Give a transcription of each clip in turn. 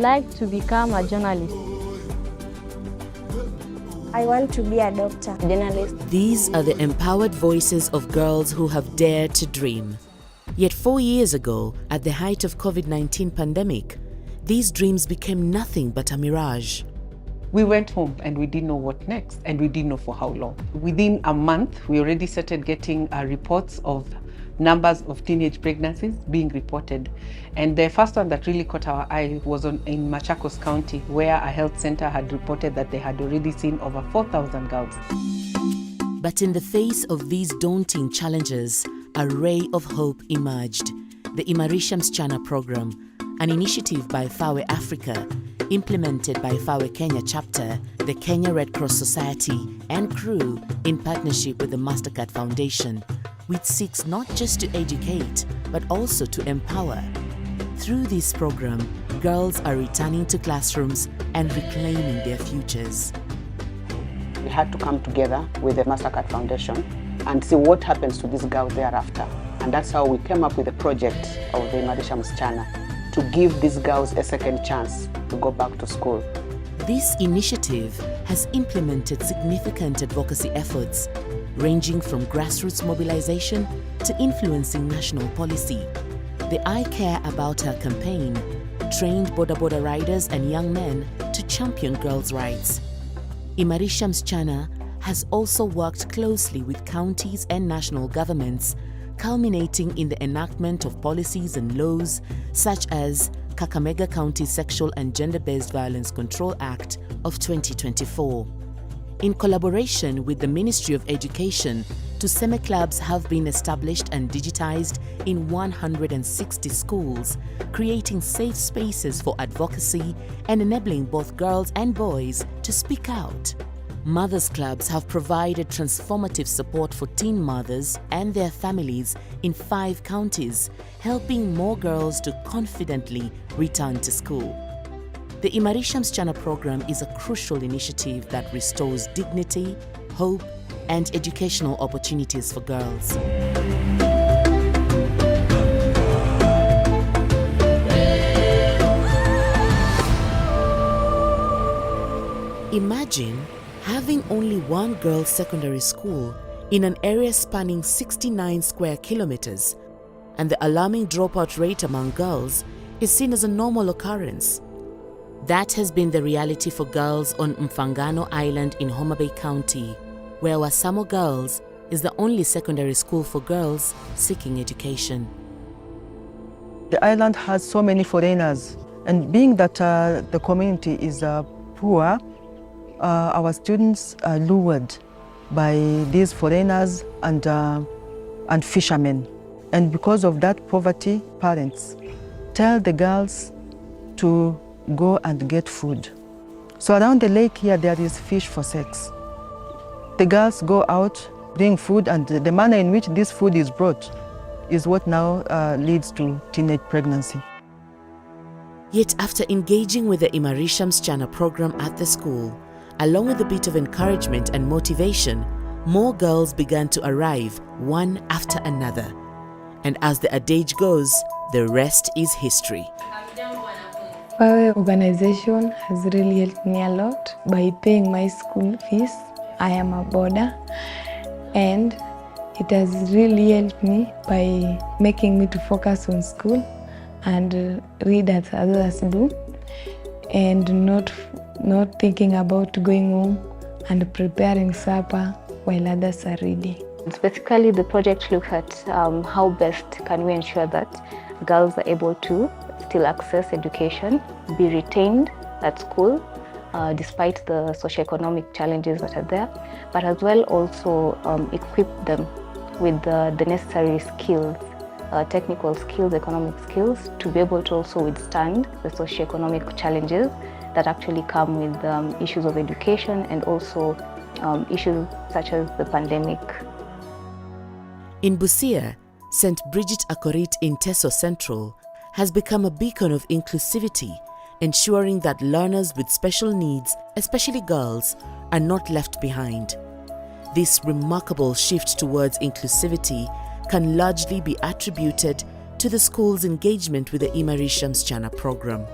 like to become a journalist. I want to be a doctor, journalist. These are the empowered voices of girls who have dared to dream. Yet 4 years ago, at the height of COVID-19 pandemic, these dreams became nothing but a mirage. We went home and we didn't know what next, and we didn't know for how long. Within a month, we already started getting reports of numbers of teenage pregnancies being reported. And the first one that really caught our eye was in Machakos County, where a health center had reported that they had already seen over 4,000 girls. But in the face of these daunting challenges, a ray of hope emerged. The Imarisha Msichana program, an initiative by FAWE Africa, implemented by FAWE Kenya chapter, the Kenya Red Cross Society and crew in partnership with the Mastercard Foundation, which seeks not just to educate, but also to empower. Through this program, girls are returning to classrooms and reclaiming their futures. We had to come together with the Mastercard Foundation and see what happens to these girls thereafter. And that's how we came up with the project of the Imarisha Msichana, to give these girls a second chance to go back to school. This initiative has implemented significant advocacy efforts, ranging from grassroots mobilization to influencing national policy. The I Care About Her campaign trained border riders and young men to champion girls' rights. Imarisha Msichana has also worked closely with counties and national governments, culminating in the enactment of policies and laws such as Kakamega County Sexual and Gender-Based Violence Control Act of 2024. In collaboration with the Ministry of Education, Tuseme clubs have been established and digitized in 160 schools, creating safe spaces for advocacy and enabling both girls and boys to speak out. Mothers' clubs have provided transformative support for teen mothers and their families in 5 counties, helping more girls to confidently return to school. The Imarisha Msichana program is a crucial initiative that restores dignity, hope, and educational opportunities for girls. Imagine having only one girls' secondary school in an area spanning 69 square kilometers, and the alarming dropout rate among girls is seen as a normal occurrence. That has been the reality for girls on Mfangano Island in Homa Bay County, where Wasamo Girls is the only secondary school for girls seeking education. The island has so many foreigners, and being that the community is poor, our students are lured by these foreigners and fishermen. And because of that poverty, parents tell the girls to go and get food. So around the lake here, there is fish for sex. The girls go out, bring food, and the manner in which this food is brought is what now leads to teenage pregnancy. Yet after engaging with the Imarisha Msichana program at the school, along with a bit of encouragement and motivation, more girls began to arrive one after another. And as the adage goes, the rest is history. FAWE organization has really helped me a lot by paying my school fees. I am a boarder, and it has really helped me by making me to focus on school and read as others do, and not thinking about going home and preparing supper while others are reading. Basically, the project looks at how best can we ensure that girls are able to still access education, be retained at school, despite the socioeconomic challenges that are there, but as well also equip them with the necessary skills, technical skills, economic skills, to be able to also withstand the socioeconomic challenges that actually come with issues of education and also issues such as the pandemic. In Busia, St. Bridget Akorit in Teso Central has become a beacon of inclusivity, ensuring that learners with special needs, especially girls, are not left behind. This remarkable shift towards inclusivity can largely be attributed to the school's engagement with the Imarisha Msichana program.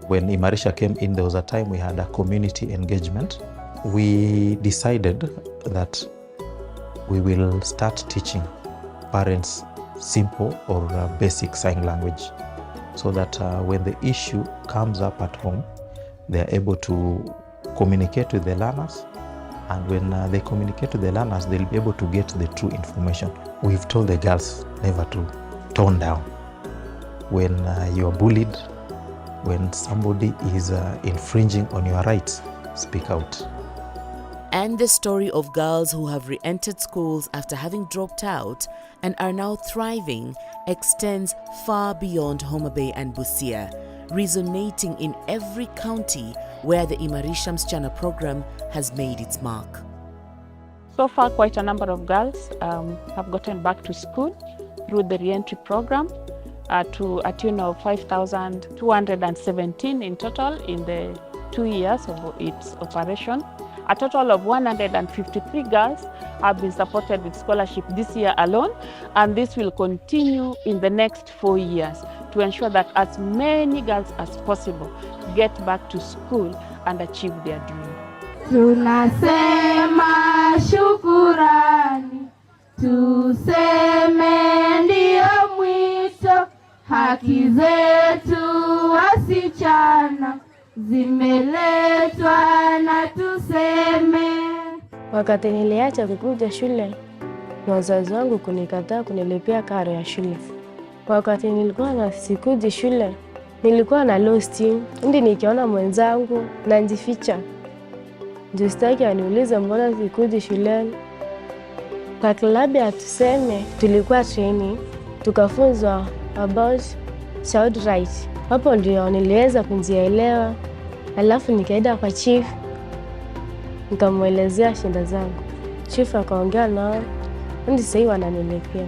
When Imarisha came in, there was a time we had a community engagement. We decided that we will start teaching parents simple or basic sign language, so that when the issue comes up at home, they are able to communicate with the learners, and when they communicate with the learners, they'll be able to get the true information. We've told the girls never to tone down. When you are bullied, when somebody is infringing on your rights, speak out. And the story of girls who have re-entered schools after having dropped out and are now thriving extends far beyond Homa Bay and Busia, resonating in every county where the Imarisha Msichana program has made its mark. So far, quite a number of girls have gotten back to school through the re-entry program to a tune of 5,217 in total in the 2 years of its operation. A total of 153 girls have been supported with scholarship this year alone, and this will continue in the next 4 years to ensure that as many girls as possible get back to school and achieve their dream. Tunasema shukurani, tuseme ndio mwito, haki zetu wasichana zimeletwa na tuseme. Wakati niliacha kukuja shule, wazazi wangu kunikataa kunilipia karo ya shule. Wakati nilikuwa na sikuji shule, nilikuwa na low esteem. Ndi nikiona mwenzangu najificha. Ndio sitaki aniulize mbona sikuji shuleni. Kwa klabu ya tuseme tulikuwa training, tukafunzwa about child rights. Hapo ndio niliweza kujielewa. Alafu nikaenda kwa chief, nikamwelezea shida zangu. Chief akaongea nao, ndio sasa wananilipia.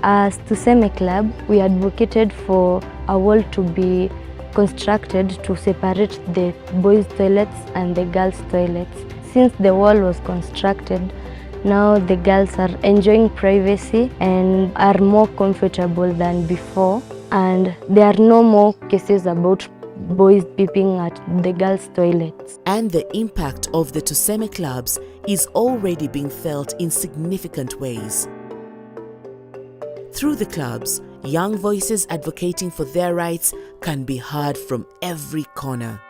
As Tuseme Club, we advocated for a wall to be constructed to separate the boys' toilets and the girls' toilets. Since the wall was constructed, now the girls are enjoying privacy and are more comfortable than before, and there are no more cases about boys peeping at the girls' toilets. And the impact of the Tuseme clubs is already being felt in significant ways. Through the clubs, young voices advocating for their rights can be heard from every corner.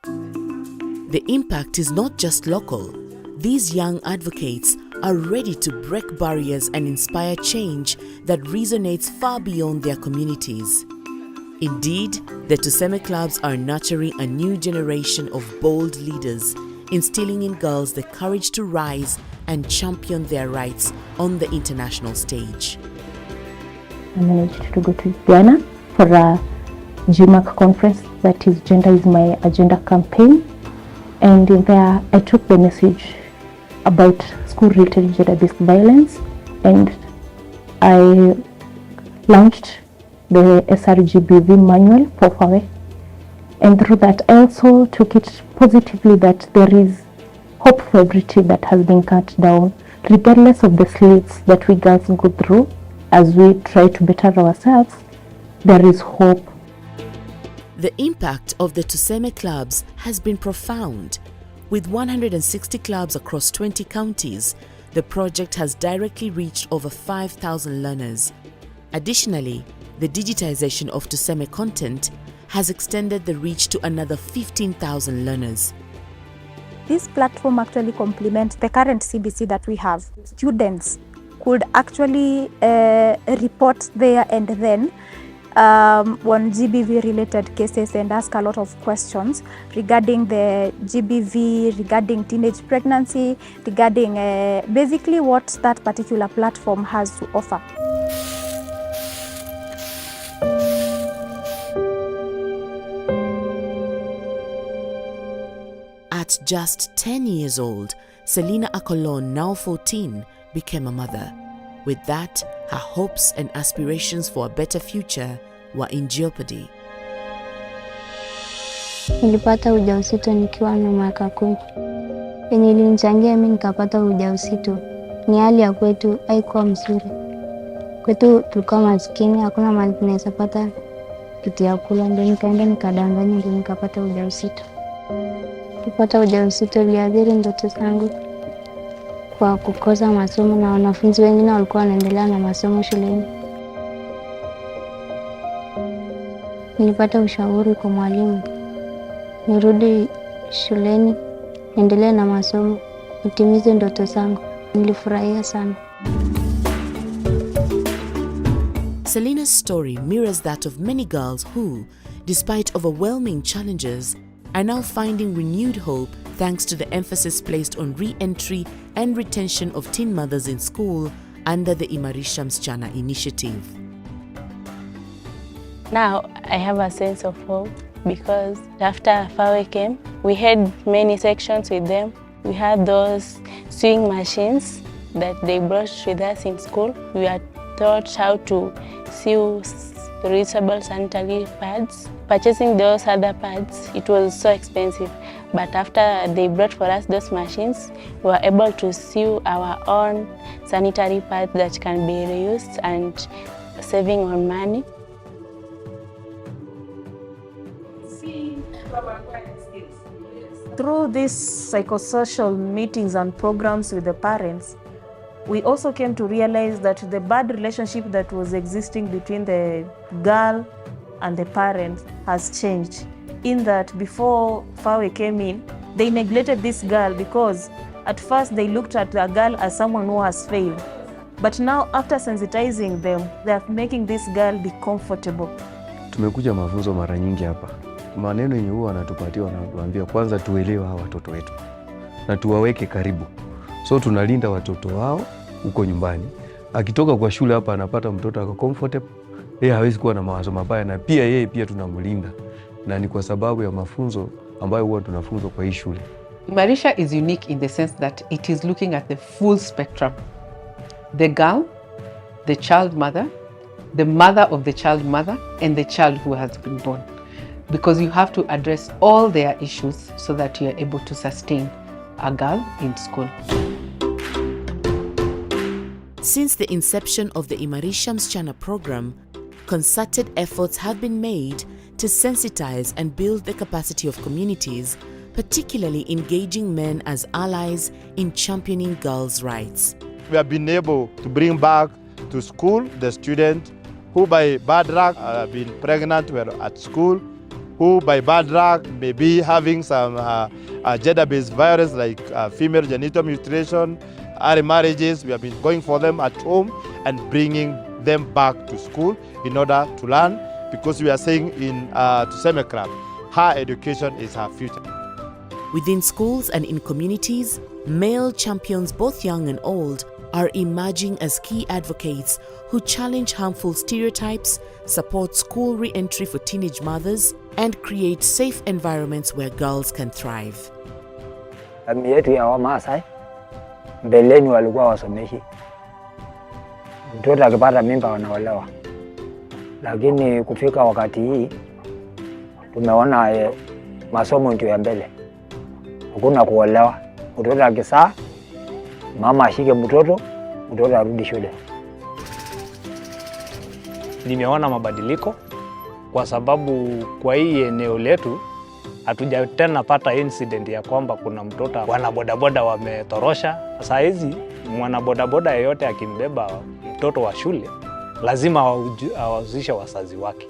The impact is not just local. These young advocates are ready to break barriers and inspire change that resonates far beyond their communities. Indeed, the Tuseme clubs are nurturing a new generation of bold leaders, instilling in girls the courage to rise and champion their rights on the international stage. I managed to go to Ghana for a GMAC conference, that is Gender is My Agenda campaign. And in there, I took the message about school-related gender-based violence, and I launched the SRGBV manual for FAWE. And through that, I also took it positively that there is hope for every tree that has been cut down, regardless of the slits that we girls go through. As we try to better ourselves, there is hope. The impact of the Tuseme clubs has been profound. With 160 clubs across 20 counties, the project has directly reached over 5,000 learners. Additionally, the digitization of Tuseme content has extended the reach to another 15,000 learners. This platform actually complements the current CBC that we have. Students could actually report there and then on GBV related cases and ask a lot of questions regarding the GBV, regarding teenage pregnancy, regarding basically what that particular platform has to offer. At just 10 years old, Selina Akolon, now 14, became a mother. With that, her hopes and aspirations for a better future were in jeopardy. Nilipata ujauzito nikiwa na miaka 10. Yenye ilinichangia mimi nikapata ujauzito ni hali ya kwetu haikuwa mzuri. Kwetu tulikuwa maskini, hakuna mahali tunaweza pata kitu ya kula, ndio nikaenda nikadanganya, ndio nikapata ujauzito. Kupata ujauzito iliathiri ndoto zangu kwa kukosa masomo, na wanafunzi wengine walikuwa wanaendelea na masomo shuleni. Nilipata ushauri kwa mwalimu nirudi shuleni, niendelee na masomo, nitimize ndoto zangu. Nilifurahia sana. Selina's story mirrors that of many girls who, despite overwhelming challenges, are now finding renewed hope thanks to the emphasis placed on re-entry and retention of teen mothers in school under the Imarisha Msichana initiative. Now I have a sense of hope because after FAWE came, we had many sections with them. We had those sewing machines that they brought with us in school. We were taught how to sew reusable sanitary pads. Purchasing those other pads, it was so expensive. But after they brought for us those machines, we were able to sew our own sanitary pads that can be reused and saving on money. Through these psychosocial meetings and programs with the parents, we also came to realize that the bad relationship that was existing between the girl and the parents has changed. In that before FAWE came in, they neglected this girl because at first they looked at the girl as someone who has failed. But now after sensitizing them, they are making this girl be comfortable. Tumekuja mafunzo mara nyingi hapa. Maneno yenye huwa wanatupatia wanatuambia kwanza tuelewe hawa watoto wetu na tuwaweke karibu. So tunalinda watoto wao huko nyumbani. Akitoka kwa shule hapa anapata mtoto ako comfortable. Yeye hawezi kuwa na mawazo mabaya na pia yeye pia tunamlinda. Na ni kwa sababu ya mafunzo ambayo huwa tunafunzwa kwa hii shule. Imarisha is unique in the sense that it is looking at the full spectrum. The girl, the child mother, the mother of the child mother, and the child who has been born. Because you have to address all their issues so that you are able to sustain a girl in school. Since the inception of the Imarisha Msichana program, concerted efforts have been made to sensitize and build the capacity of communities, particularly engaging men as allies in championing girls' rights. We have been able to bring back to school the students who by bad luck have been pregnant were at school, who by bad luck may be having some gender-based violence like female genital mutilation, early marriages. We have been going for them at home and bringing them back to school in order to learn, because we are saying in Tuseme Club, her education is her future. Within schools and in communities, male champions, both young and old, are emerging as key advocates who challenge harmful stereotypes, support school re-entry for teenage mothers, and create safe environments where girls can thrive. Jamii yetu ya Wamasai mbeleni walikuwa wasomeshi. Mtoto akipata mimba wanaolewa. Lakini kufika wakati hii tumeona masomo ndio ya mbele. Hakuna kuolewa. Mtoto akizaa mama ashike mtoto arudi shule. Nimeona mabadiliko kwa sababu kwa hii eneo letu hatuja tena pata incident ya kwamba kuna mtoto wana bodaboda wametorosha. Sasa hizi mwana bodaboda yeyote akimbeba mtoto wa shule lazima awahusishe wazazi wake.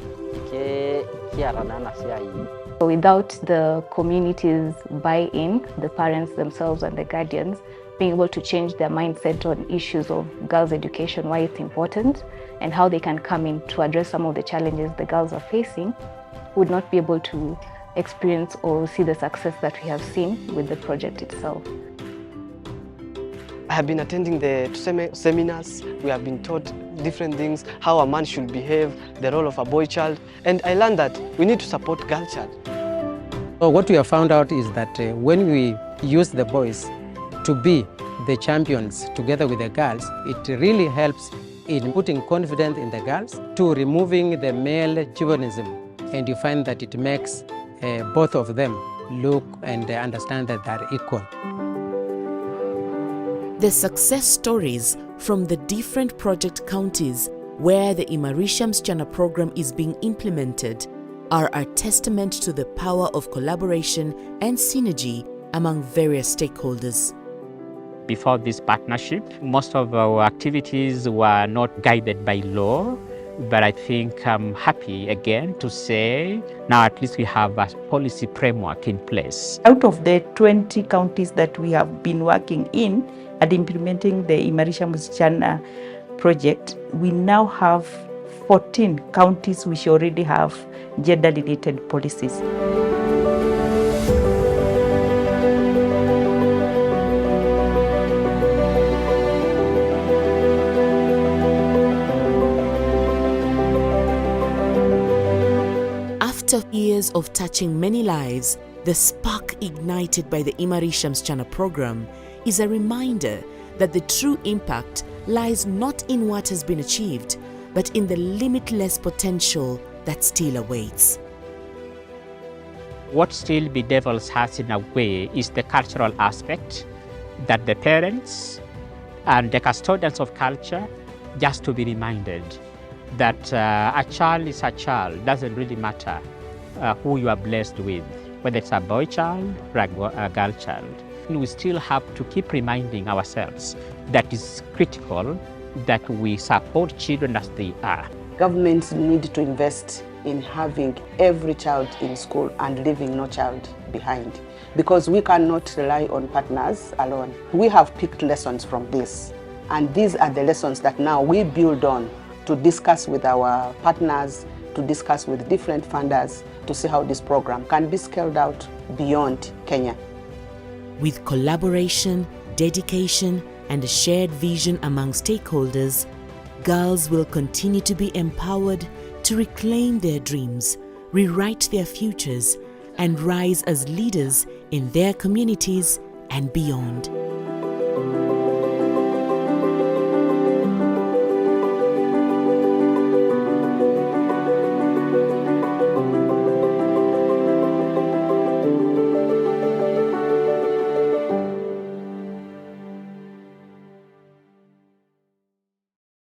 Without the community's buy-in, the parents themselves and the guardians being able to change their mindset on issues of girls' education, why it's important, and how they can come in to address some of the challenges the girls are facing, would not be able to experience or see the success that we have seen with the project itself. I have been attending the seminars. We have been taught different things, how a man should behave, the role of a boy child, and I learned that we need to support girl child. So what we have found out is that when we use the boys to be the champions together with the girls, it really helps in putting confidence in the girls, to removing the male chauvinism, and you find that it makes both of them look and understand that they are equal. The success stories from the different project counties where the Imarisha Msichana program is being implemented are a testament to the power of collaboration and synergy among various stakeholders. Before this partnership, most of our activities were not guided by law, but I think I'm happy again to say now at least we have a policy framework in place. Out of the 20 counties that we have been working in and implementing the Imarisha Msichana project, we now have 14 counties which already have gender-related policies. After years of touching many lives, the spark ignited by the Imarisha Msichana program is a reminder that the true impact lies not in what has been achieved, but in the limitless potential that still awaits. What still bedevils us in a way is the cultural aspect, that the parents and the custodians of culture just to be reminded that a child is a child, doesn't really matter who you are blessed with, whether it's a boy child or a girl child. We still have to keep reminding ourselves that it's critical that we support children as they are. Governments need to invest in having every child in school and leaving no child behind, because we cannot rely on partners alone. We have picked lessons from this, and these are the lessons that now we build on to discuss with our partners, to discuss with different funders, to see how this program can be scaled out beyond Kenya. With collaboration, dedication, and a shared vision among stakeholders, girls will continue to be empowered to reclaim their dreams, rewrite their futures, and rise as leaders in their communities and beyond.